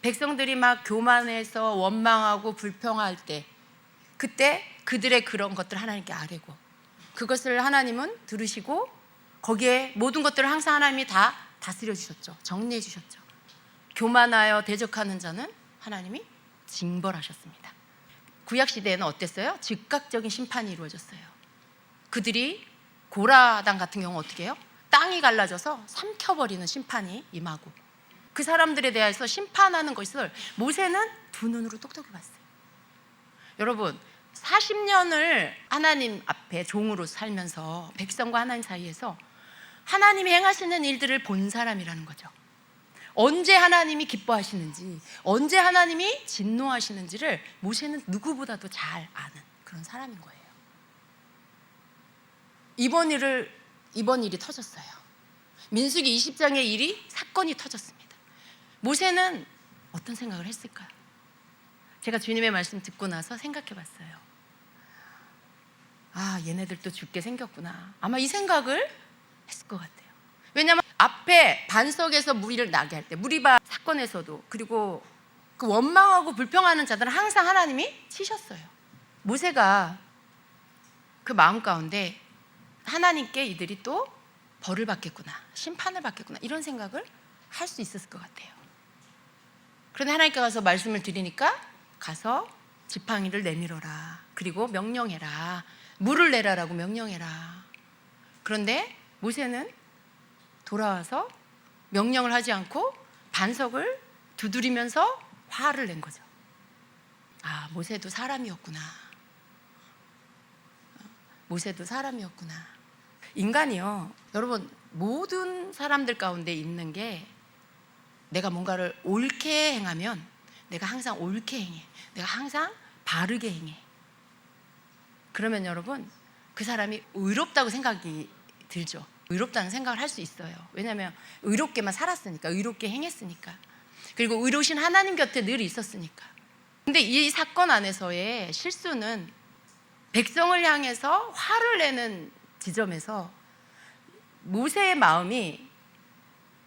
A: 백성들이 막 교만해서 원망하고 불평할 때 그때 그들의 그런 것들을 하나님께 아뢰고 그것을 하나님은 들으시고 거기에 모든 것들을 항상 하나님이 다 다스려 주셨죠. 정리해 주셨죠. 교만하여 대적하는 자는 하나님이 징벌하셨습니다. 구약시대에는 어땠어요? 즉각적인 심판이 이루어졌어요. 그들이 고라당 같은 경우 어떻게 해요? 땅이 갈라져서 삼켜버리는 심판이 임하고 그 사람들에 대해서 심판하는 것을 모세는 두 눈으로 똑똑히 봤어요. 여러분 40년을 하나님 앞에 종으로 살면서 백성과 하나님 사이에서 하나님이 행하시는 일들을 본 사람이라는 거죠. 언제 하나님이 기뻐하시는지, 언제 하나님이 진노하시는지를 모세는 누구보다도 잘 아는 그런 사람인 거예요. 이번 일이 터졌어요. 민수기 20장의 일이 사건이 터졌습니다. 모세는 어떤 생각을 했을까요? 제가 주님의 말씀 듣고 나서 생각해 봤어요. 아, 얘네들도 죽게 생겼구나. 아마 이 생각을 했을 것 같아요. 왜냐하면 앞에 반석에서 무리를 나게 할 때, 무리바 사건에서도, 그리고 그 원망하고 불평하는 자들은 항상 하나님이 치셨어요. 모세가 그 마음 가운데 하나님께 이들이 또 벌을 받겠구나, 심판을 받겠구나, 이런 생각을 할 수 있었을 것 같아요. 그런데 하나님께 가서 말씀을 드리니까 가서 지팡이를 내밀어라, 그리고 명령해라, 물을 내라라고 명령해라. 그런데 모세는 돌아와서 명령을 하지 않고 반석을 두드리면서 화를 낸 거죠. 아, 모세도 사람이었구나. 모세도 사람이었구나. 인간이요, 여러분, 모든 사람들 가운데 있는 게 내가 뭔가를 옳게 행하면 내가 항상 옳게 행해, 내가 항상 바르게 행해. 그러면 여러분, 그 사람이 의롭다고 생각이 들죠. 의롭다는 생각을 할 수 있어요. 왜냐하면 의롭게만 살았으니까, 의롭게 행했으니까, 그리고 의로우신 하나님 곁에 늘 있었으니까. 근데 이 사건 안에서의 실수는 백성을 향해서 화를 내는 지점에서 모세의 마음이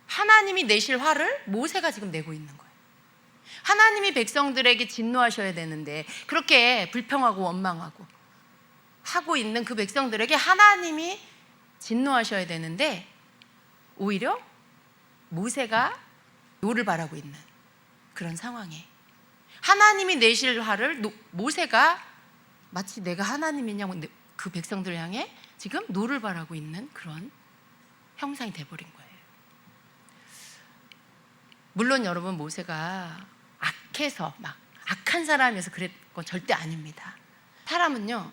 A: 하나님이 내실 화를 모세가 지금 내고 있는 거예요. 하나님이 백성들에게 진노하셔야 되는데 그렇게 불평하고 원망하고 하고 있는 그 백성들에게 하나님이 진노하셔야 되는데 오히려 모세가 노를 바라고 있는 그런 상황에 하나님이 내실 화를 모세가 마치 내가 하나님이냐고 그 백성들을 향해 지금 노를 바라고 있는 그런 형상이 돼버린 거예요. 물론 여러분, 모세가 악해서 막 악한 사람이어서 그랬건 절대 아닙니다. 사람은요,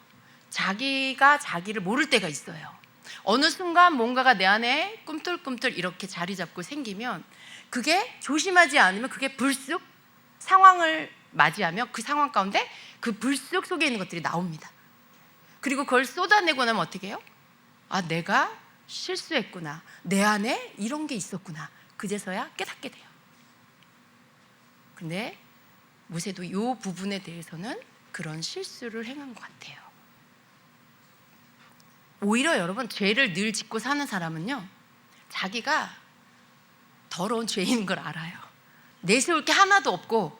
A: 자기가 자기를 모를 때가 있어요. 어느 순간 뭔가가 내 안에 꿈틀꿈틀 이렇게 자리 잡고 생기면 그게 조심하지 않으면 그게 불쑥 상황을 맞이하며 그 상황 가운데 그 불쑥 속에 있는 것들이 나옵니다. 그리고 그걸 쏟아내고 나면 어떻게 해요? 아, 내가 실수했구나, 내 안에 이런 게 있었구나, 그제서야 깨닫게 돼요. 근데 모세도 이 부분에 대해서는 그런 실수를 행한 것 같아요. 오히려 여러분, 죄를 늘 짓고 사는 사람은요, 자기가 더러운 죄인인 걸 알아요. 내세울 게 하나도 없고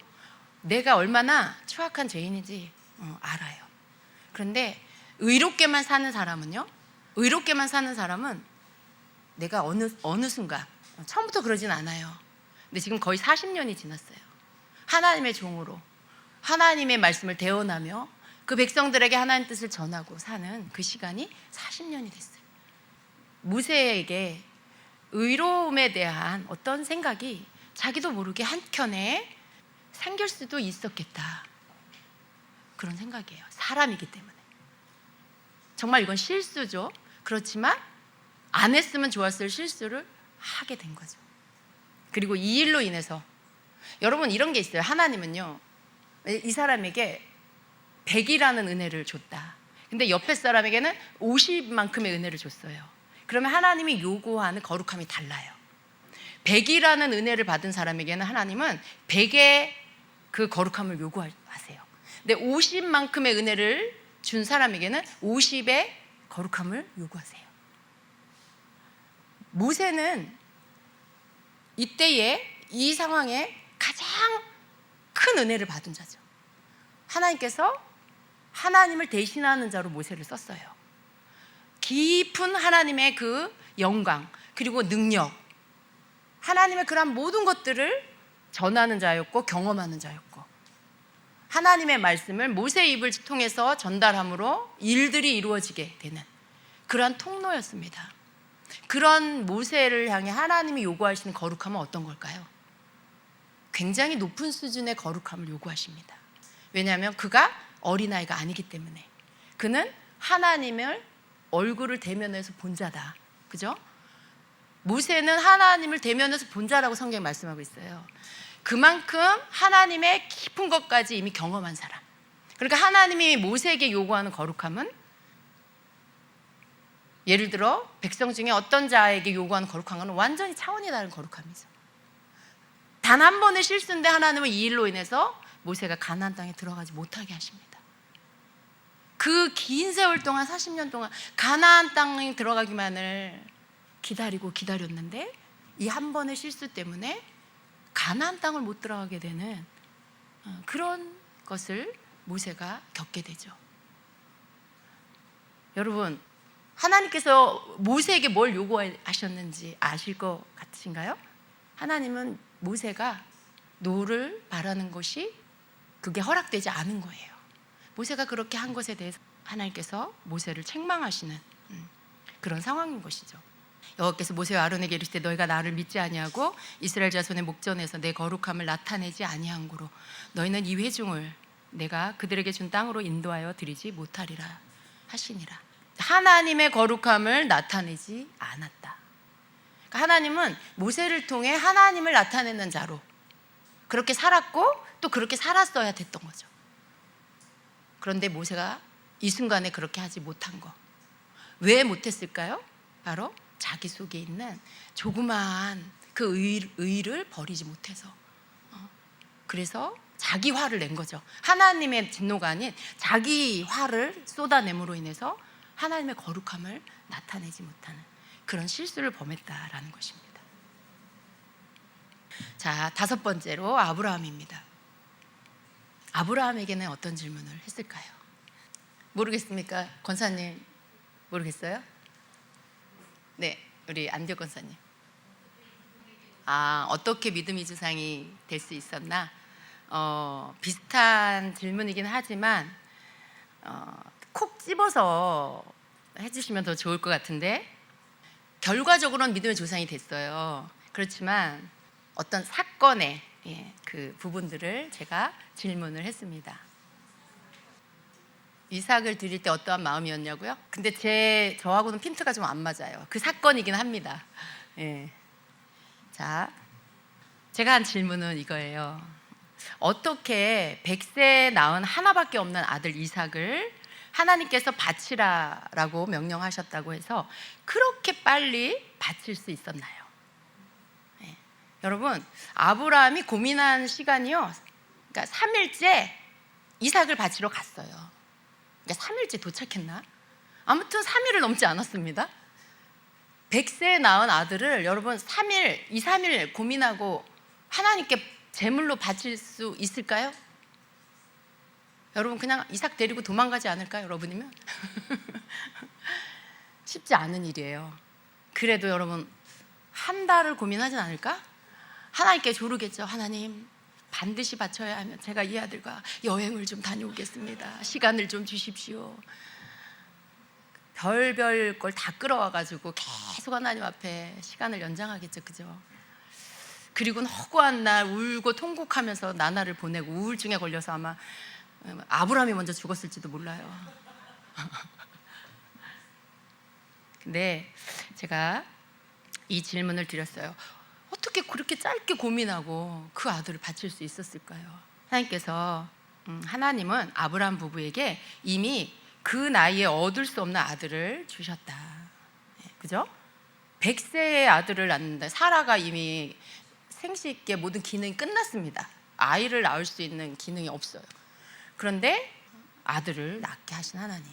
A: 내가 얼마나 추악한 죄인인지 알아요. 그런데 의롭게만 사는 사람은요, 의롭게만 사는 사람은 내가 어느 순간, 처음부터 그러진 않아요. 근데 지금 거의 40년이 지났어요. 하나님의 종으로 하나님의 말씀을 대언하며 그 백성들에게 하나님 뜻을 전하고 사는 그 시간이 40년이 됐어요. 모세에게 의로움에 대한 어떤 생각이 자기도 모르게 한켠에 생길 수도 있었겠다, 그런 생각이에요. 사람이기 때문에. 정말 이건 실수죠. 그렇지만 안 했으면 좋았을 실수를 하게 된 거죠. 그리고 이 일로 인해서 여러분, 이런 게 있어요. 하나님은요, 이 사람에게 100이라는 은혜를 줬다. 근데 옆에 사람에게는 50만큼의 은혜를 줬어요. 그러면 하나님이 요구하는 거룩함이 달라요. 100이라는 은혜를 받은 사람에게는 하나님은 100의 그 거룩함을 요구하세요. 근데 50만큼의 은혜를 준 사람에게는 50의 거룩함을 요구하세요. 모세는 이때에 이 상황에 가장 큰 은혜를 받은 자죠. 하나님께서 하나님을 대신하는 자로 모세를 썼어요. 깊은 하나님의 그 영광, 그리고 능력, 하나님의 그런 모든 것들을 전하는 자였고 경험하는 자였고, 하나님의 말씀을 모세의 입을 통해서 전달함으로 일들이 이루어지게 되는 그러한 통로였습니다. 그런 모세를 향해 하나님이 요구하시는 거룩함은 어떤 걸까요? 굉장히 높은 수준의 거룩함을 요구하십니다. 왜냐하면 그가 어린아이가 아니기 때문에. 그는 하나님을 얼굴을 대면해서 본 자다. 그죠? 모세는 하나님을 대면해서 본 자라고 성경이 말씀하고 있어요. 그만큼 하나님의 깊은 것까지 이미 경험한 사람. 그러니까 하나님이 모세에게 요구하는 거룩함은, 예를 들어 백성 중에 어떤 자에게 요구하는 거룩한 건 완전히 차원이 다른 거룩함이죠. 단 한 번의 실수인데 하나님은 이 일로 인해서 모세가 가나안 땅에 들어가지 못하게 하십니다. 그 긴 세월 동안, 40년 동안 가나안 땅에 들어가기만을 기다리고 기다렸는데 이 한 번의 실수 때문에 가나안 땅을 못 들어가게 되는 그런 것을 모세가 겪게 되죠. 여러분, 하나님께서 모세에게 뭘 요구하셨는지 아실 것 같으신가요? 하나님은 모세가 노를 바라는 것이 그게 허락되지 않은 거예요. 모세가 그렇게 한 것에 대해서 하나님께서 모세를 책망하시는 그런 상황인 것이죠. 여호와께서 모세와 아론에게 이르시되 너희가 나를 믿지 아니하고 이스라엘 자손의 목전에서 내 거룩함을 나타내지 아니한 고로 너희는 이 회중을 내가 그들에게 준 땅으로 인도하여 드리지 못하리라 하시니라. 하나님의 거룩함을 나타내지 않았다. 그러니까 하나님은 모세를 통해 하나님을 나타내는 자로 그렇게 살았고 또 그렇게 살았어야 됐던 거죠. 그런데 모세가 이 순간에 그렇게 하지 못한 거, 왜 못했을까요? 바로 자기 속에 있는 조그마한 그 의를 버리지 못해서, 그래서 자기 화를 낸 거죠. 하나님의 진노가 아닌 자기 화를 쏟아냄으로 인해서 하나님의 거룩함을 나타내지 못하는 그런 실수를 범했다라는 것입니다. 자, 5번째로 아브라함입니다. 아브라함에게는 어떤 질문을 했을까요? 모르겠습니까? 권사님 모르겠어요? 네, 우리 안디옥 권사님. 어떻게 믿음의 조상이 될 수 있었나? 비슷한 질문이긴 하지만 콕 집어서 해주시면 더 좋을 것 같은데, 결과적으로는 믿음의 조상이 됐어요. 그렇지만 어떤 사건의 그 부분들을 제가 질문을 했습니다. 이삭을 드릴 때 어떠한 마음이었냐고요? 근데 저하고는 핀트가 좀 안 맞아요. 그 사건이긴 합니다. 자, 제가 한 질문은 이거예요. 어떻게 100세에 낳은 하나밖에 없는 아들 이삭을 하나님께서 바치라라고 명령하셨다고 해서 그렇게 빨리 바칠 수 있었나요? 여러분, 아브라함이 고민한 시간이요, 그러니까 3일째 이삭을 바치러 갔어요. 그러니까 3일째 도착했나? 아무튼 3일을 넘지 않았습니다. 100세에 낳은 아들을 여러분 3일, 2, 3일 고민하고 하나님께 제물로 바칠 수 있을까요? 여러분 그냥 이삭 데리고 도망가지 않을까요? 여러분이면? 쉽지 않은 일이에요. 그래도 여러분 한 달을 고민하진 않을까? 하나님께 조르겠죠. 하나님, 반드시 바쳐야 하면 제가 이 아들과 여행을 좀 다녀오겠습니다. 시간을 좀 주십시오. 별별 걸 다 끌어와가지고 계속 하나님 앞에 시간을 연장하겠죠. 그죠? 그리고는 허구한 날 울고 통곡하면서 나날을 보내고 우울증에 걸려서 아마 아브라함이 먼저 죽었을지도 몰라요. 근데 제가 이 질문을 드렸어요. 어떻게 그렇게 짧게 고민하고 그 아들을 바칠 수 있었을까요? 하나님은 아브라함 부부에게 이미 그 나이에 얻을 수 없는 아들을 주셨다. 그죠? 100세의 아들을 낳는다. 사라가 이미 생시 있게 모든 기능이 끝났습니다. 아이를 낳을 수 있는 기능이 없어요. 그런데 아들을 낳게 하신 하나님,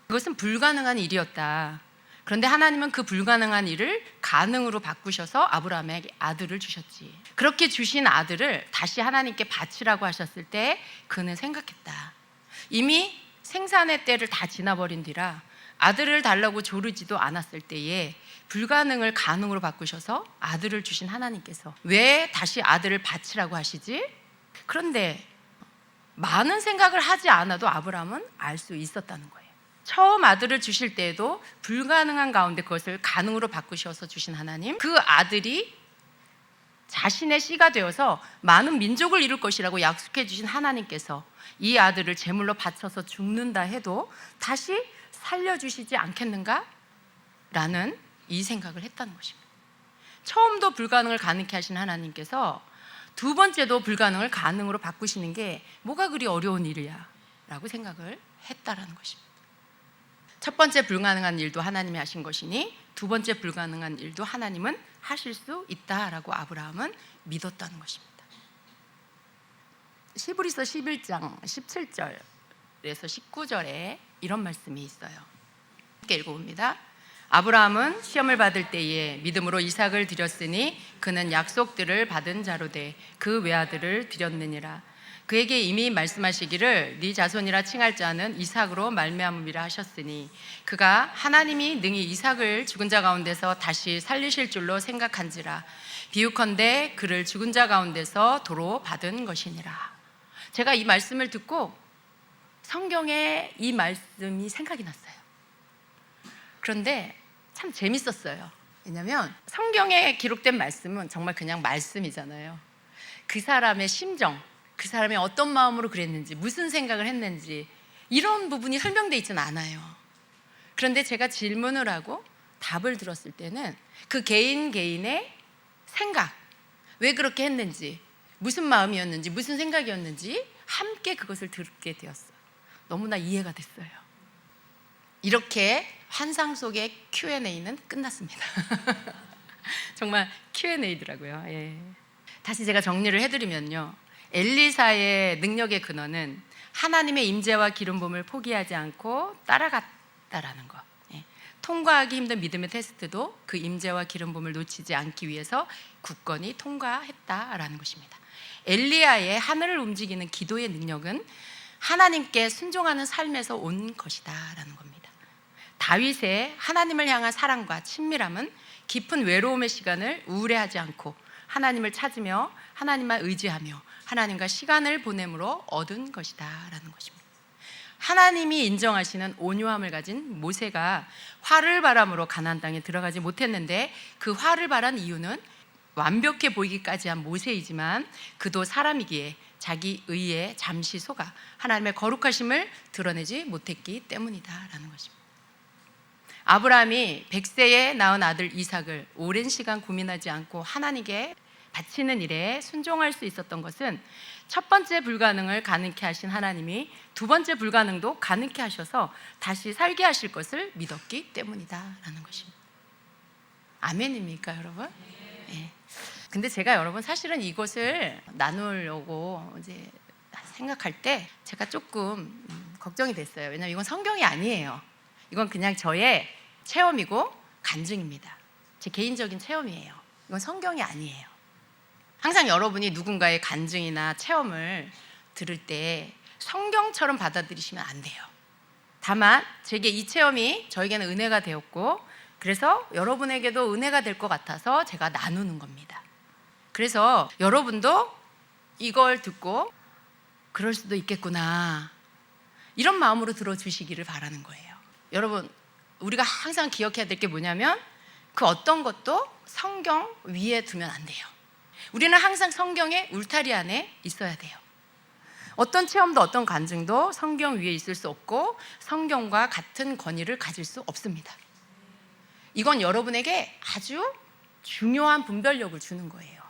A: 그것은 불가능한 일이었다. 그런데 하나님은 그 불가능한 일을 가능으로 바꾸셔서 아브라함에게 아들을 주셨지. 그렇게 주신 아들을 다시 하나님께 바치라고 하셨을 때 그는 생각했다. 이미 생산의 때를 다 지나버린 뒤라 아들을 달라고 조르지도 않았을 때에 불가능을 가능으로 바꾸셔서 아들을 주신 하나님께서 왜 다시 아들을 바치라고 하시지? 그런데 많은 생각을 하지 않아도 아브라함은 알 수 있었다는 거예요. 처음 아들을 주실 때에도 불가능한 가운데 그것을 가능으로 바꾸셔서 주신 하나님, 그 아들이 자신의 씨가 되어서 많은 민족을 이룰 것이라고 약속해 주신 하나님께서 이 아들을 제물로 바쳐서 죽는다 해도 다시 살려주시지 않겠는가? 라는 이 생각을 했다는 것입니다. 처음도 불가능을 가능케 하신 하나님께서 두 번째도 불가능을 가능으로 바꾸시는 게 뭐가 그리 어려운 일이야? 라고 생각을 했다라는 것입니다. 첫 번째 불가능한 일도 하나님이 하신 것이니 두 번째 불가능한 일도 하나님은 하실 수 있다라고 아브라함은 믿었다는 것입니다. 히브리서 11장 17절에서 19절에 이런 말씀이 있어요. 함께 읽어봅니다. 아브라함은 시험을 받을 때에 믿음으로 이삭을 드렸으니 그는 약속들을 받은 자로 돼 그 외아들을 드렸느니라. 그에게 이미 말씀하시기를 네 자손이라 칭할 자는 이삭으로 말미암으리라 하셨으니 그가 하나님이 능히 이삭을 죽은 자 가운데서 다시 살리실 줄로 생각한지라. 비유컨대 그를 죽은 자 가운데서 도로 받은 것이니라. 제가 이 말씀을 듣고 성경에 이 말씀이 생각이 났어요. 그런데 참 재밌었어요. 왜냐하면 성경에 기록된 말씀은 정말 그냥 말씀이잖아요. 그 사람의 심정, 그 사람이 어떤 마음으로 그랬는지, 무슨 생각을 했는지 이런 부분이 설명되어 있지는 않아요. 그런데 제가 질문을 하고 답을 들었을 때는 그 개인의 생각, 왜 그렇게 했는지, 무슨 마음이었는지, 무슨 생각이었는지 함께 그것을 듣게 되었어요. 너무나 이해가 됐어요. 이렇게 환상 속의 Q&A는 끝났습니다. 정말 Q&A더라고요. 예. 다시 제가 정리를 해드리면요, 엘리사의 능력의 근원은 하나님의 임재와 기름 부음을 포기하지 않고 따라갔다라는 것. 예. 통과하기 힘든 믿음의 테스트도 그 임재와 기름 부음을 놓치지 않기 위해서 굳건히 통과했다라는 것입니다. 엘리야의 하늘을 움직이는 기도의 능력은 하나님께 순종하는 삶에서 온 것이다라는 겁니다. 다윗의 하나님을 향한 사랑과 친밀함은 깊은 외로움의 시간을 우울해하지 않고 하나님을 찾으며 하나님만 의지하며 하나님과 시간을 보냄으로 얻은 것이다라는 것입니다. 하나님이 인정하시는 온유함을 가진 모세가 화를 바람으로 가나안 땅에 들어가지 못했는데 그 화를 바란 이유는 완벽해 보이기까지 한 모세이지만 그도 사람이기에 자기 의에 잠시 속아 하나님의 거룩하심을 드러내지 못했기 때문이다라는 것입니다. 아브라함이 100세에 낳은 아들 이삭을 오랜 시간 고민하지 않고 하나님께 바치는 일에 순종할 수 있었던 것은 첫 번째 불가능을 가능케 하신 하나님이 두 번째 불가능도 가능케 하셔서 다시 살게 하실 것을 믿었기 때문이다라는 것입니다. 아멘입니까, 여러분? 네. 근데 제가 여러분 사실은 이것을 나누려고 이제 생각할 때 제가 조금 걱정이 됐어요. 왜냐하면 이건 성경이 아니에요. 이건 그냥 저의 체험이고 간증입니다. 제 개인적인 체험이에요. 이건 성경이 아니에요. 항상 여러분이 누군가의 간증이나 체험을 들을 때 성경처럼 받아들이시면 안 돼요. 다만 제게 이 체험이 저에게는 은혜가 되었고 그래서 여러분에게도 은혜가 될 것 같아서 제가 나누는 겁니다. 그래서 여러분도 이걸 듣고 그럴 수도 있겠구나 이런 마음으로 들어주시기를 바라는 거예요. 여러분, 우리가 항상 기억해야 될 게 뭐냐면 그 어떤 것도 성경 위에 두면 안 돼요. 우리는 항상 성경의 울타리 안에 있어야 돼요. 어떤 체험도 어떤 간증도 성경 위에 있을 수 없고 성경과 같은 권위를 가질 수 없습니다. 이건 여러분에게 아주 중요한 분별력을 주는 거예요.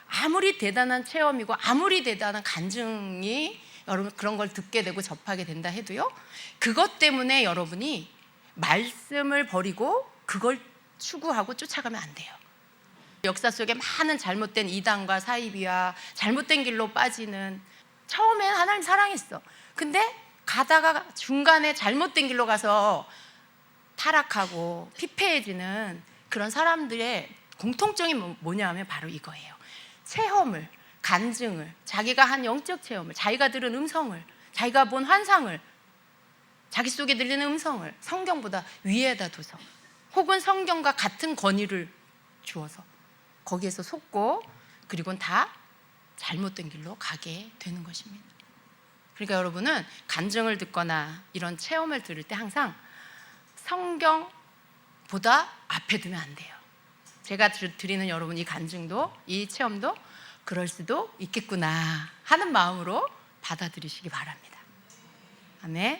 A: 아무리 대단한 체험이고 아무리 대단한 간증이 여러분 그런 걸 듣게 되고 접하게 된다 해도요, 그것 때문에 여러분이 말씀을 버리고 그걸 추구하고 쫓아가면 안 돼요. 역사 속에 많은 잘못된 이단과 사이비와 잘못된 길로 빠지는, 처음엔 하나님 사랑했어. 근데 가다가 중간에 잘못된 길로 가서 타락하고 피폐해지는 그런 사람들의 공통점이 뭐냐 하면 바로 이거예요. 체험을, 간증을, 자기가 한 영적 체험을, 자기가 들은 음성을, 자기가 본 환상을, 자기 속에 들리는 음성을 성경보다 위에다 둬서 혹은 성경과 같은 권위를 주어서 거기에서 속고 그리고는 다 잘못된 길로 가게 되는 것입니다. 그러니까 여러분은 간증을 듣거나 이런 체험을 들을 때 항상 성경보다 앞에 두면 안 돼요. 제가 드리는 여러분 이 간증도, 이 체험도 그럴 수도 있겠구나 하는 마음으로 받아들이시기 바랍니다. 아멘.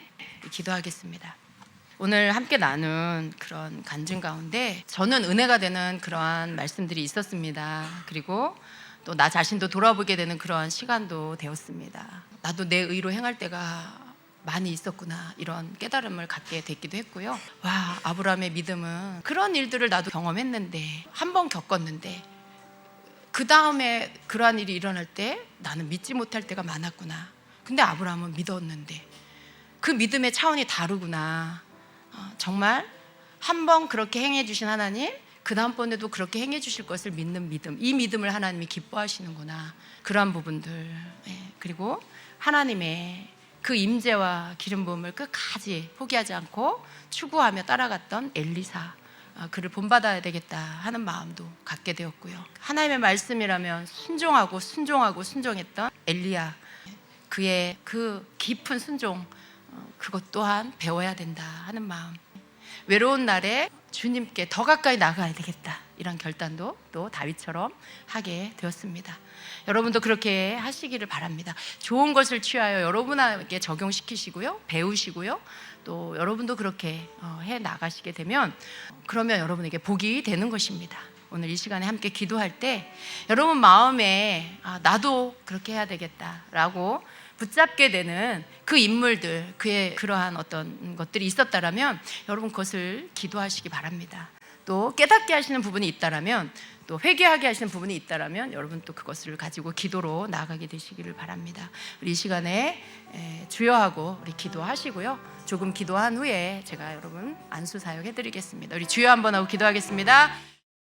A: 기도하겠습니다. 오늘 함께 나눈 그런 간증 가운데 저는 은혜가 되는 그러한 말씀들이 있었습니다. 그리고 또 나 자신도 돌아보게 되는 그러한 시간도 되었습니다. 나도 내 의로 행할 때가 많이 있었구나, 이런 깨달음을 갖게 됐기도 했고요. 와, 아브라함의 믿음은 그런 일들을 나도 경험했는데, 한 번 겪었는데 그 다음에 그러한 일이 일어날 때 나는 믿지 못할 때가 많았구나. 근데 아브라함은 믿었는데 그 믿음의 차원이 다르구나. 정말 한 번 그렇게 행해 주신 하나님, 그 다음번에도 그렇게 행해 주실 것을 믿는 믿음, 이 믿음을 하나님이 기뻐하시는구나. 그러한 부분들, 그리고 하나님의 그 임재와 기름 부음을 끝까지 포기하지 않고 추구하며 따라갔던 엘리사, 그를 본받아야 되겠다 하는 마음도 갖게 되었고요. 하나님의 말씀이라면 순종했던 엘리야, 그의 그 깊은 순종, 그것 또한 배워야 된다 하는 마음, 외로운 날에 주님께 더 가까이 나가야 되겠다, 이런 결단도 또 다윗처럼 하게 되었습니다. 여러분도 그렇게 하시기를 바랍니다. 좋은 것을 취하여 여러분에게 적용시키시고요, 배우시고요, 또 여러분도 그렇게 해 나가시게 되면, 그러면 여러분에게 복이 되는 것입니다. 오늘 이 시간에 함께 기도할 때 여러분 마음에 나도 그렇게 해야 되겠다라고 붙잡게 되는 그 인물들, 그의 그러한 어떤 것들이 있었다라면 여러분 그것을 기도하시기 바랍니다. 또 깨닫게 하시는 부분이 있다라면, 또 회개하게 하시는 부분이 있다라면 여러분 또 그것을 가지고 기도로 나아가게 되시기를 바랍니다. 우리 이 시간에 주여하고 우리 기도하시고요. 조금 기도한 후에 제가 여러분 안수 사역해 드리겠습니다. 우리 주여 한번 하고 기도하겠습니다.